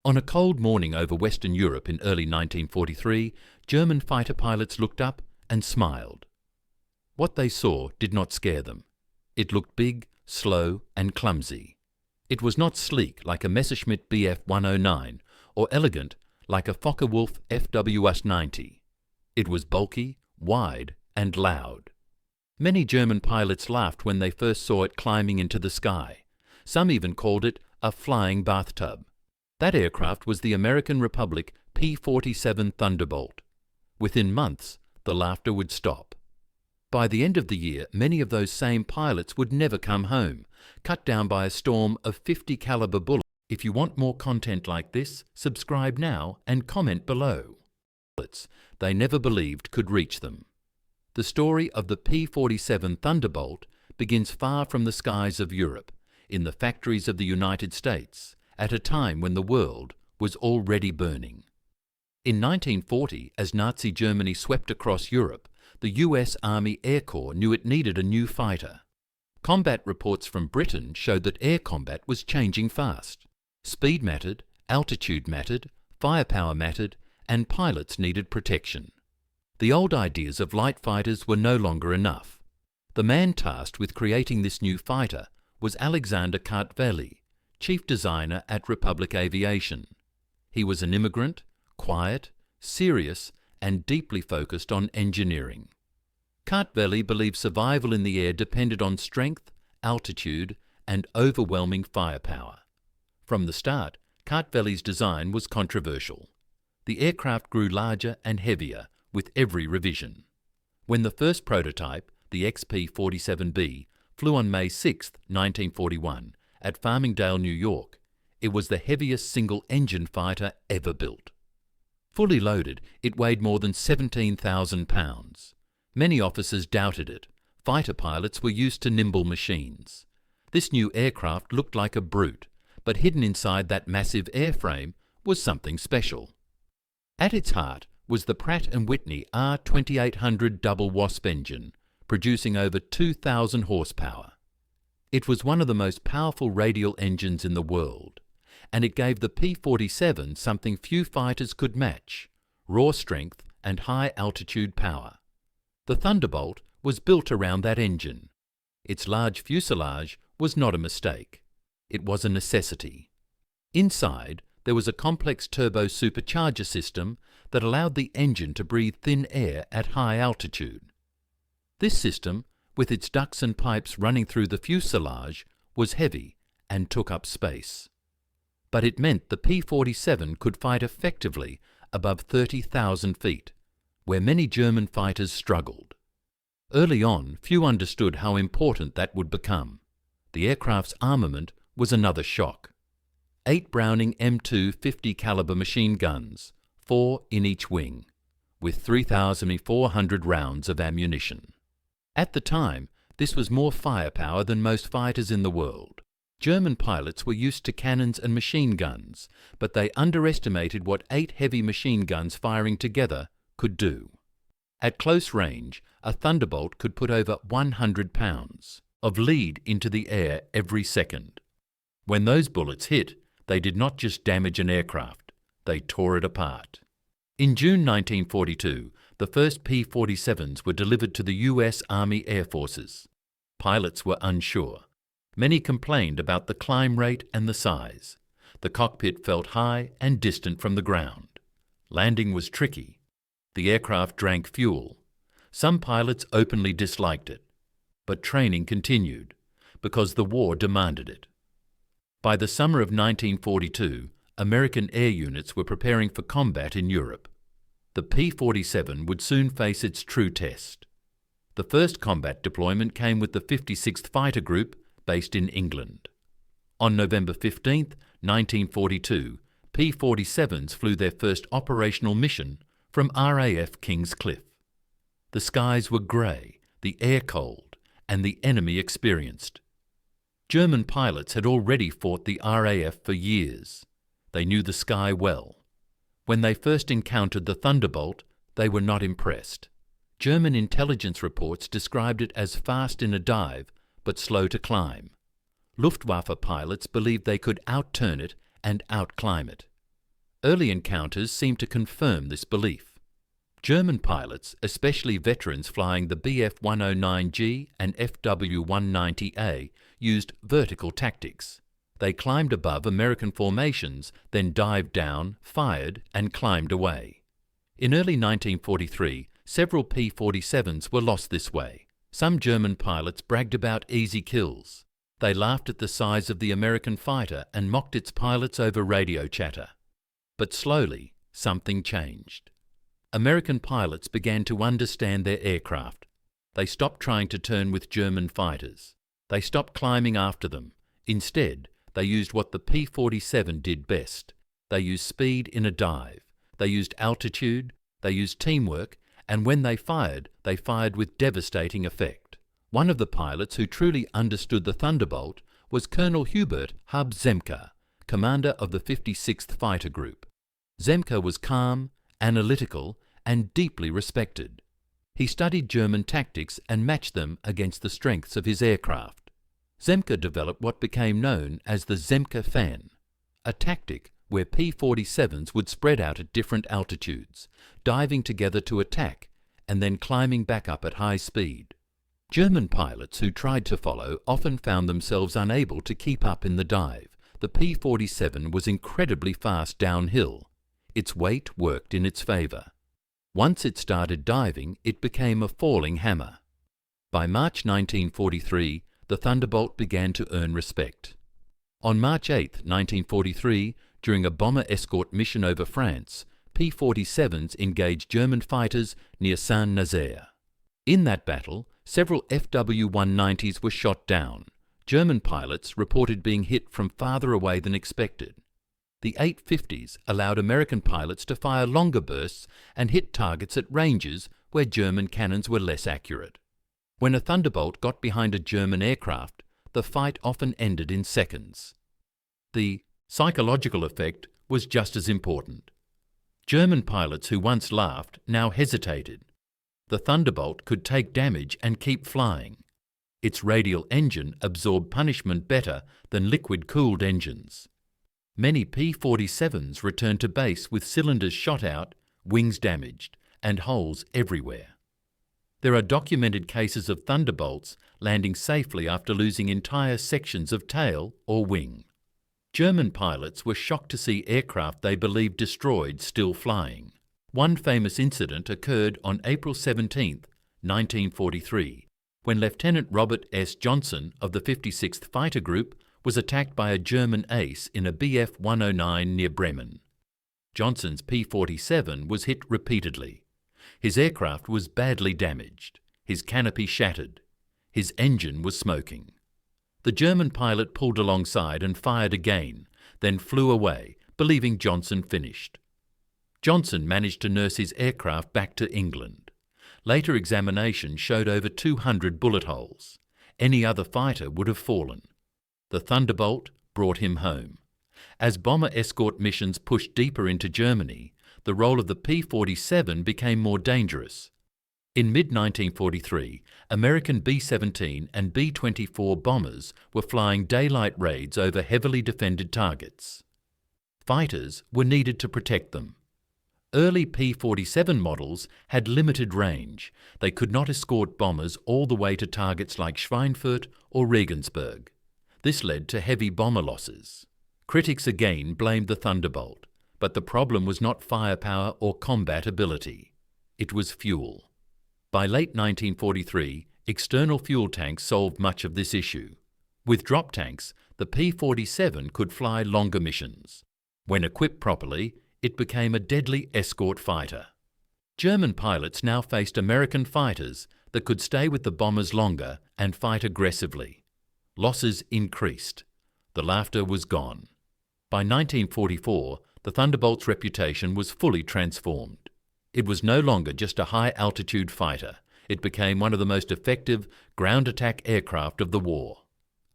On a cold morning over Western Europe in early 1943, German fighter pilots looked up and smiled. What they saw did not scare them. It looked big, slow and clumsy. It was not sleek like a Messerschmitt Bf 109 or elegant like a Focke-Wulf Fw 90. It was bulky, wide and loud. Many German pilots laughed when they first saw it climbing into the sky. Some even called it a flying bathtub. That aircraft was the American Republic P-47 Thunderbolt. Within months, the laughter would stop. By the end of the year, many of those same pilots would never come home, cut down by a storm of 50 caliber bullets. If you want more content like this, subscribe now and comment below. Bullets they never believed could reach them. The story of the P-47 Thunderbolt begins far from the skies of Europe, in the factories of the United States, at a time when the world was already burning. In 1940, as Nazi Germany swept across Europe, the US Army Air Corps knew it needed a new fighter. Combat reports from Britain showed that air combat was changing fast. Speed mattered, altitude mattered, firepower mattered, and pilots needed protection. The old ideas of light fighters were no longer enough. The man tasked with creating this new fighter was Alexander Kartveli, chief designer at Republic Aviation. He was an immigrant, quiet, serious, and deeply focused on engineering. Kartveli believed survival in the air depended on strength, altitude, and overwhelming firepower. From the start, Kartveli's design was controversial. The aircraft grew larger and heavier with every revision. When the first prototype, the XP-47B, flew on May 6, 1941, at Farmingdale, New York, it was the heaviest single-engine fighter ever built. Fully loaded, it weighed more than 17,000 pounds. Many officers doubted it. Fighter pilots were used to nimble machines. This new aircraft looked like a brute, but hidden inside that massive airframe was something special. At its heart was the Pratt & Whitney R2800 double Wasp engine, producing over 2,000 horsepower. It was one of the most powerful radial engines in the world, and it gave the P-47 something few fighters could match: raw strength and high-altitude power. The Thunderbolt was built around that engine. Its large fuselage was not a mistake. It was a necessity. Inside, there was a complex turbo supercharger system that allowed the engine to breathe thin air at high altitude. This system, with its ducts and pipes running through the fuselage, was heavy and took up space. But it meant the P-47 could fight effectively above 30,000 feet, where many German fighters struggled. Early on, few understood how important that would become. The aircraft's armament was another shock. 8 Browning M2 50 caliber machine guns, 4 in each wing, with 3,400 rounds of ammunition. At the time, this was more firepower than most fighters in the world. German pilots were used to cannons and machine guns, but they underestimated what 8 heavy machine guns firing together could do. At close range, a Thunderbolt could put over 100 pounds of lead into the air every second. When those bullets hit, they did not just damage an aircraft, they tore it apart. In June 1942, the first P-47s were delivered to the US Army Air Forces. Pilots were unsure. Many complained about the climb rate and the size. The cockpit felt high and distant from the ground. Landing was tricky. The aircraft drank fuel. Some pilots openly disliked it. But training continued, because the war demanded it. By the summer of 1942, American air units were preparing for combat in Europe. The P-47 would soon face its true test. The first combat deployment came with the 56th Fighter Group, based in England. On November 15, 1942, P-47s flew their first operational mission from RAF King's Cliff. The skies were grey, the air cold, and the enemy experienced. German pilots had already fought the RAF for years. They knew the sky well. When they first encountered the Thunderbolt, they were not impressed. German intelligence reports described it as fast in a dive, but slow to climb. Luftwaffe pilots believed they could outturn it and outclimb it. Early encounters seem to confirm this belief. German pilots, especially veterans flying the Bf-109G and Fw-190A, used vertical tactics. They climbed above American formations, then dived down, fired, and climbed away. In early 1943, several P-47s were lost this way. Some German pilots bragged about easy kills. They laughed at the size of the American fighter and mocked its pilots over radio chatter. But slowly, something changed. American pilots began to understand their aircraft. They stopped trying to turn with German fighters. They stopped climbing after them. Instead, they used what the P-47 did best. They used speed in a dive. They used altitude. They used teamwork. And when they fired with devastating effect. One of the pilots who truly understood the Thunderbolt was Colonel Hubert Hub Zemke, commander of the 56th Fighter Group. Zemke was calm, analytical, and deeply respected. He studied German tactics and matched them against the strengths of his aircraft. Zemke developed what became known as the Zemke fan, a tactic where P-47s would spread out at different altitudes, diving together to attack, and then climbing back up at high speed. German pilots who tried to follow often found themselves unable to keep up in the dive. The P-47 was incredibly fast downhill. Its weight worked in its favour. Once it started diving, it became a falling hammer. By March 1943, the Thunderbolt began to earn respect. On March 8, 1943, during a bomber escort mission over France, P-47s engaged German fighters near Saint-Nazaire. In that battle, several Fw-190s were shot down. German pilots reported being hit from farther away than expected. The 850s allowed American pilots to fire longer bursts and hit targets at ranges where German cannons were less accurate. When a Thunderbolt got behind a German aircraft, the fight often ended in seconds. The psychological effect was just as important. German pilots who once laughed now hesitated. The Thunderbolt could take damage and keep flying. Its radial engine absorbed punishment better than liquid-cooled engines. Many P-47s returned to base with cylinders shot out, wings damaged, and holes everywhere. There are documented cases of Thunderbolts landing safely after losing entire sections of tail or wing. German pilots were shocked to see aircraft they believed destroyed still flying. One famous incident occurred on April 17, 1943, when Lieutenant Robert S. Johnson of the 56th Fighter Group was attacked by a German ace in a Bf-109 near Bremen. Johnson's P-47 was hit repeatedly. His aircraft was badly damaged, his canopy shattered, his engine was smoking. The German pilot pulled alongside and fired again, then flew away, believing Johnson finished. Johnson managed to nurse his aircraft back to England. Later examination showed over 200 bullet holes. Any other fighter would have fallen. The Thunderbolt brought him home. As bomber escort missions pushed deeper into Germany, the role of the P-47 became more dangerous. In mid-1943, American B-17 and B-24 bombers were flying daylight raids over heavily defended targets. Fighters were needed to protect them. Early P-47 models had limited range. They could not escort bombers all the way to targets like Schweinfurt or Regensburg. This led to heavy bomber losses. Critics again blamed the Thunderbolt, but the problem was not firepower or combat ability. It was fuel. By late 1943, external fuel tanks solved much of this issue. With drop tanks, the P-47 could fly longer missions. When equipped properly, it became a deadly escort fighter. German pilots now faced American fighters that could stay with the bombers longer and fight aggressively. Losses increased. The laughter was gone. By 1944, the Thunderbolt's reputation was fully transformed. It was no longer just a high-altitude fighter. It became one of the most effective ground attack aircraft of the war.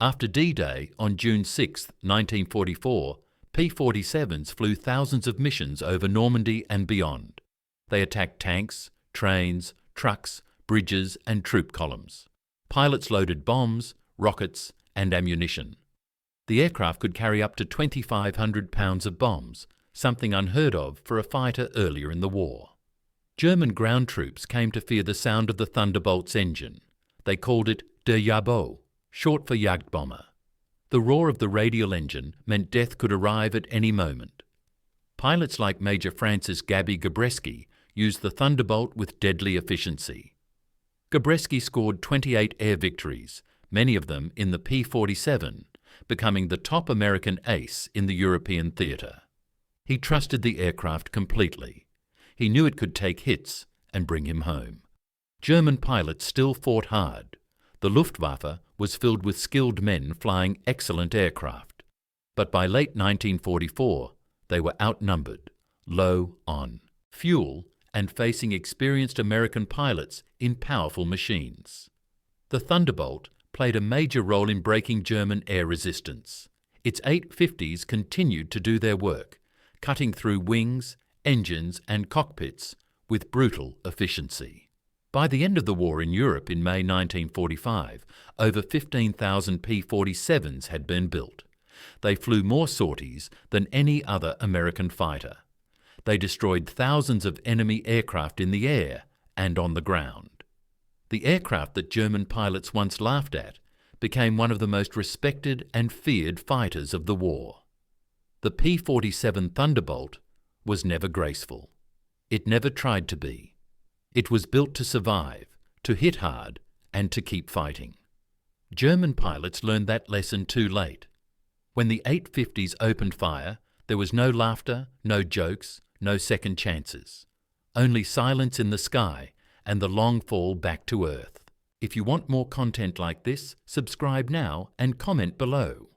After D-Day on June 6, 1944, P-47s flew thousands of missions over Normandy and beyond. They attacked tanks, trains, trucks, bridges and troop columns. Pilots loaded bombs, rockets and ammunition. The aircraft could carry up to 2,500 pounds of bombs, something unheard of for a fighter earlier in the war. German ground troops came to fear the sound of the Thunderbolt's engine. They called it der Jabot, short for Jagdbomber. The roar of the radial engine meant death could arrive at any moment. Pilots like Major Francis Gabby Gabreski used the Thunderbolt with deadly efficiency. Gabreski scored 28 air victories, many of them in the P-47, becoming the top American ace in the European theatre. He trusted the aircraft completely. He knew it could take hits and bring him home. German pilots still fought hard. The Luftwaffe was filled with skilled men flying excellent aircraft. But by late 1944, they were outnumbered, low on fuel, and facing experienced American pilots in powerful machines. The Thunderbolt played a major role in breaking German air resistance. Its 850s continued to do their work, cutting through wings, engines and cockpits with brutal efficiency. By the end of the war in Europe in May 1945, over 15,000 P-47s had been built. They flew more sorties than any other American fighter. They destroyed thousands of enemy aircraft in the air and on the ground. The aircraft that German pilots once laughed at became one of the most respected and feared fighters of the war. The P-47 Thunderbolt was never graceful. It never tried to be. It was built to survive, to hit hard, and to keep fighting. German pilots learned that lesson too late. When the 850s opened fire, there was no laughter, no jokes, no second chances. Only silence in the sky and the long fall back to Earth. If you want more content like this, subscribe now and comment below.